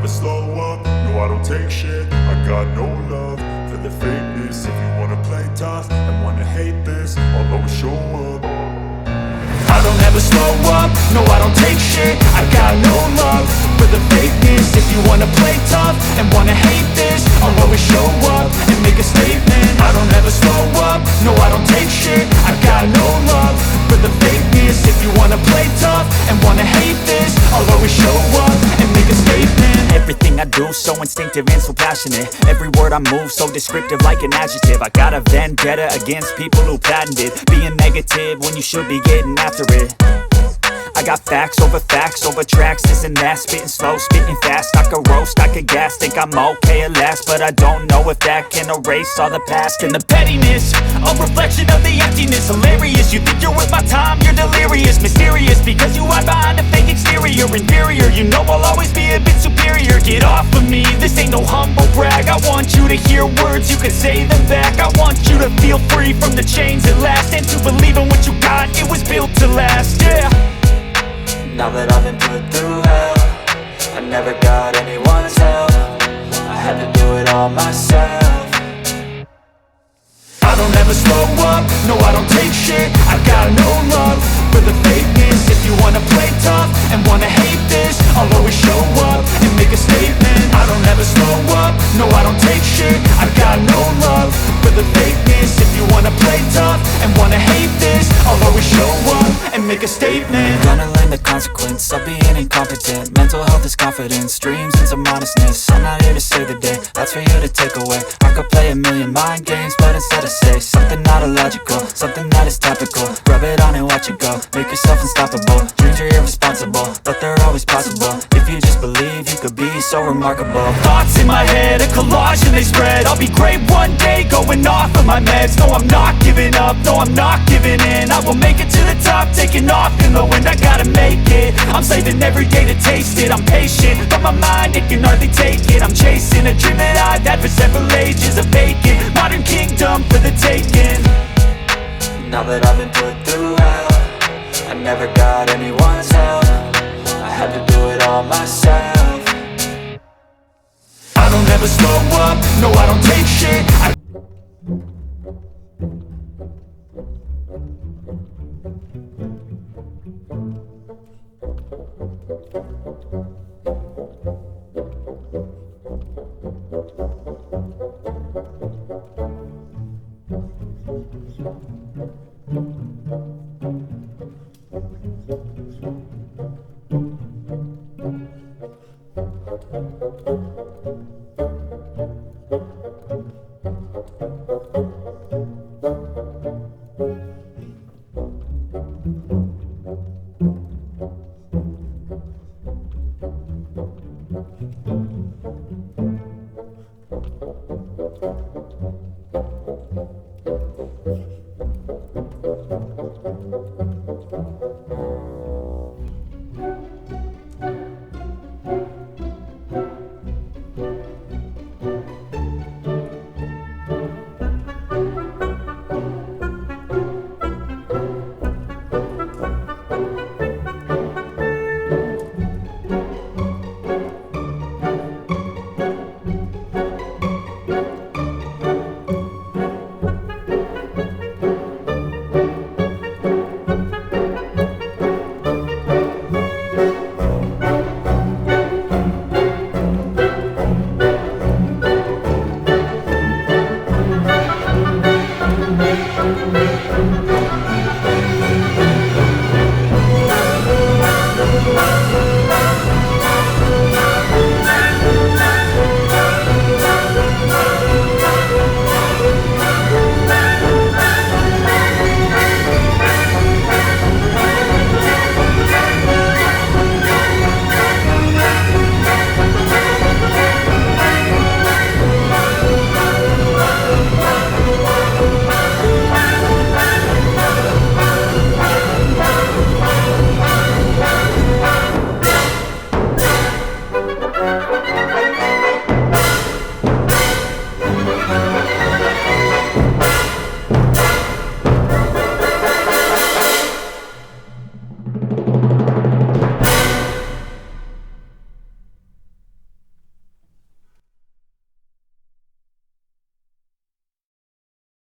slow up, no I don't take shit. I got no love for the fakeness. If you wanna play tough and wanna hate this, I'll always show up. I don't ever slow up, no I don't take shit. I got no love for the fakeness. If you wanna play tough and wanna hate this, I'll always show up and make a statement. I don't ever slow up, no I don't take shit. I got no love for the fakeness. If you wanna play tough and wanna hate this, I'll always show up and make a statement. Everything I do so instinctive and so passionate. Every word I move so descriptive like an adjective. I got a vendetta against people who patented being negative when you should be getting after it. I got facts over tracks, this and that. Spitting slow, spitting fast, I could roast, I could gas. Think I'm okay at last, but I don't know if that can erase all the past. And the pettiness, a reflection of the emptiness. Hilarious, you think you're worth my time, you're delirious. Mysterious, because you hide behind a fake exterior. Inferior, you know I'll always be a bit superior. Get off of me, this ain't no humble brag. I want you to hear words, you can say them back. I want you to feel free from the chains at last, and to believe in what you got, it was built to last, yeah. Now that I've been put through hell, I never got anyone's help. I had to do it all myself. I don't ever slow up, no I don't take shit. I got no love for the fakeness. If you wanna play tough and wanna hate this, I'll always show up and make a statement. I don't ever slow up, no I don't take shit. I got no love for the fakeness. If you wanna play tough and wanna hate this, I'll always show up and make a statement. Gonna learn the consequence of being incompetent. Mental health is confidence, dreams and some modestness. I'm not here to save the day, that's for you to take away. I could play a million mind games, but instead I say something not illogical, something that is topical. Rub it on and watch it go, make yourself unstoppable. Dreams are irresponsible, but they're always possible. If you just believe, you could be so remarkable. Thoughts in my head, a collage and they spread. I'll be great one day, going off of my meds. No, I'm not giving up, no, I'm not giving in. I will make it to the top, taking off in the wind. I gotta make it, I'm saving every day to taste it. I'm patient, but my mind, it can hardly take it. I'm chasing a dream that I've had for several ages. A vacant, modern kingdom for the taking. Now that I've been put through hell, I never got anyone's help. I had to do it all myself. I don't ever slow up, no I don't take shit. I